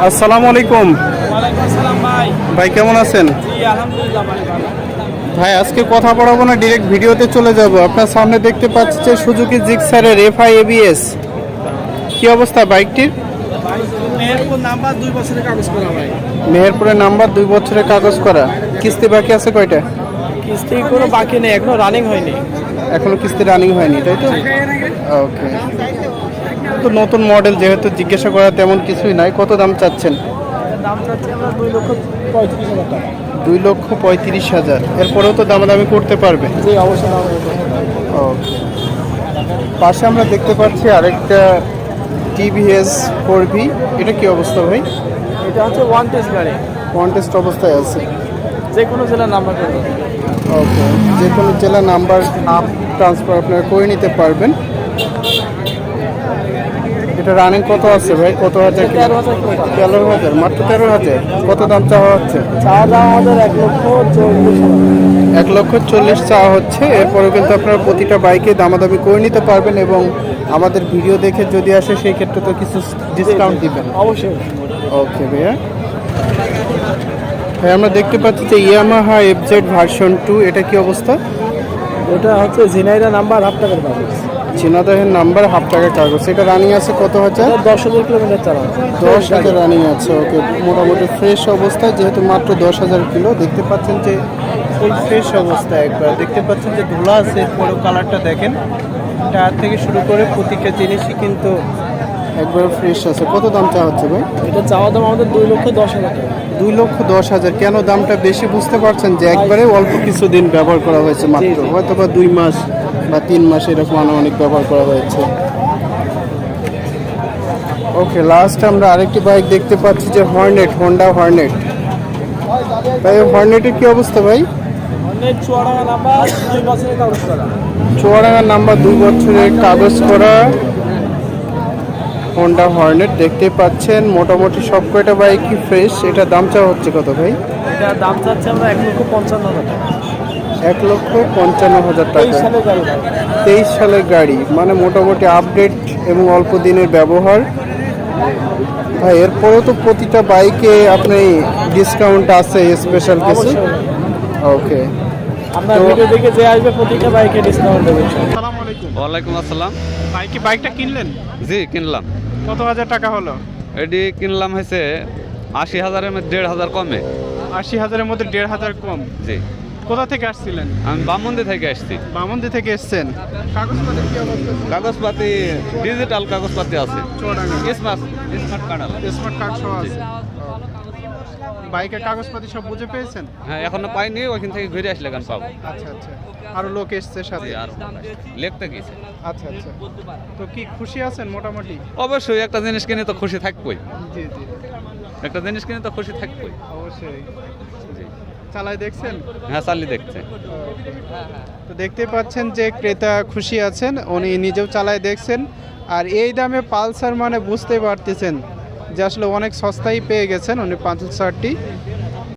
আসসালামু আলাইকুম। ওয়ালাইকুম আসসালাম ভাই। ভাই কেমন আছেন? জি আলহামদুলিল্লাহ ভাই ভালো। ভাই আজকে কথা বলাবো না, ডিরেক্ট ভিডিওতে চলে যাব। আপনার সামনে দেখতে পাচ্ছি যে সুজুকি জিক্সারের এফআই এবিএস। কি অবস্থা বাইকটির? মেহেরপুর নাম্বার 2 বছরের কাগজ করা ভাই। মেহেরপুরের নাম্বার 2 বছরের কাগজ করা। কিস্তি বাকি আছে কয়টা? কিস্তি কোনো বাকি নেই, এখনো রানিং হয়নি। এখনো কিস্তি রানিং হয়নি, তাই তো? ওকে। তো নতুন মডেল যেহেতু জিজ্ঞাসা করা তেমন কিছুই নাই। কত দাম চাচ্ছেন? দাম চাচ্ছি আমরা 2,35,000 টাকা। 2,35,000। এরপরেও তো দামাদামি করতে পারবে? জি অবশ্যই দাম হবে। ওকে। পাশে আমরা দেখতে পাচ্ছি আরেকটা টিভিএস 4V। এটা কি অবস্থা ভাই? এটা হচ্ছে ওয়ান টেস্ট গাড়ি, ওয়ান টেস্ট অবস্থায় আছে। যে কোনো জেলার নাম্বার করবে। ওকে, যে কোনো জেলা নাম্বার আপ ট্রান্সফার আপনারা করে নিতে পারবেন। এটা রানিং কত আছে ভাই? কত হাজার? 13,000। মাত্র 13,000। কত দাম চাওয়া হচ্ছে? চাওয়া দাম আমাদের 1,40,000। 1,40,000 চাওয়া হচ্ছে। এরপরেও কিন্তু আপনারা প্রতিটা বাইকে দামাদামি করে নিতে পারবেন এবং আমাদের ভিডিও দেখে যদি আসে সেই ক্ষেত্রে তো কিছু ডিসকাউন্ট দিবেন অবশ্যই। ওকে ভাইয়া। ভাই আমরা দেখতে পাচ্ছি যে ইয়ামাহা এফজেড ভার্সন 2। এটা কি অবস্থা? এটা হচ্ছে ঝিনাইদহ নাম্বার 1/2 টাকার কাগজ। ঝিনাইদহের নাম্বার 1/2 টাকা কাগজ। এটা রানিং আছে কত হাজার? 10,000 কিলোমিটার চালানো। 10,000 রানিং আছে। ওকে, মোটামুটি ফ্রেশ অবস্থায়, যেহেতু মাত্র 10,000 কিলো। দেখতে পাচ্ছেন যে ফুল ফ্রেশ অবস্থায়। একবার দেখতে পাচ্ছেন যে ধুলা আছে। পুরো কালারটা দেখেন, টায়ার থেকে শুরু করে প্রতিটা জিনিসই কিন্তু একবার ফ্রেশ আছে। কত দাম চাওয়া হচ্ছে ভাই? এটা চাওয়া দাম আমাদের 2,10,000 টাকা। 2,10,000। কেন দামটা বেশি বুঝতে পারছেন? যে একবারে অল্প কিছুদিন ব্যবহার করা হয়েছে মাত্র, হয়তো বা 2 মাস বা 3 মাস এরকম অনেক ব্যবহার করা হয়েছে। ওকে, লাস্ট আমরা আরেকটি বাইক দেখতে পাচ্ছি যে হর্নেট, হোন্ডা হর্নেট। ভাই হর্নেটের কি অবস্থা ভাই? অনেক চুয়াডাঙ্গা নাম্বার 2 বছরের কাগজ করা। চুয়াডাঙ্গার নাম্বার 2 বছরের কাগজ করা হোন্ডা হর্নেট দেখতে পাচ্ছেন। মোটামুটি সব কয়টা বাইকই ফ্রেশ। এটা দাম চাওয়া হচ্ছে কত ভাই? এটা দাম চাচ্ছে আমরা 1,55,000 টাকা। 1,55,000 টাকা। 23 সালের গাড়ি। 23 সালের গাড়ি, মানে মোটামুটি আপডেট এবং অল্প দিনের ব্যবহার। ভাই এরপরেও তো প্রতিটা বাইকে আপনি ডিসকাউন্ট আছে, স্পেশাল কিছু? ওকে। আমরা ভিডিও দেখে যে আসবে প্রতিটা বাইকে ডিসকাউন্ট দেবে। আসসালামু আলাইকুম। ওয়ালাইকুম আসসালাম। ভাই কি বাইকটা কিনলেন? জি কিনলাম। কত হাজার টাকা হলো? এটি কিনলাম হয়েছে 80,000-এর মধ্যে 1,500 কমে। 80,000-এর মধ্যে 1,500 কম। জি। কোথা থেকে আসছিলেন? আমি বামন্দি থেকে আসছি। বামন্দি থেকে এসছেন। কাগজপত্র কি অবস্থা? কাগজপাতি ডিজিটাল কাগজপাতি আছে। চুয়াডাঙ্গা স্মার্ট কার্ড আছে। স্মার্ট কার্ড সহ আছে। বাইকের কাগজপাতি সব বুঝে পেয়েছেন? হ্যাঁ এখনো পাইনি, ওইখান থেকে ঘুরে আসলে গান পাবো। আচ্ছা আচ্ছা। আরো লোক এসছে সাথে? জি আর লিখতে গেছে। আচ্ছা আচ্ছা। তো কি খুশি আছেন মোটামুটি? অবশ্যই একটা জিনিস কিনে তো খুশি থাকবই। জি জি, একটা জিনিস কিনে তো খুশি থাকবই। অবশ্যই। জি। চালাই দেখছেন? হ্যাঁ চালি দেখছে। তো দেখতে পাচ্ছেন যে ক্রেতা খুশি আছেন, উনি নিজেও চালায় দেখছেন। আর এই দামে পালসার মানে বুঝতে পারতেছেন যে আসলে অনেক সস্তায় পেয়ে গেছেন উনি পালসারটি।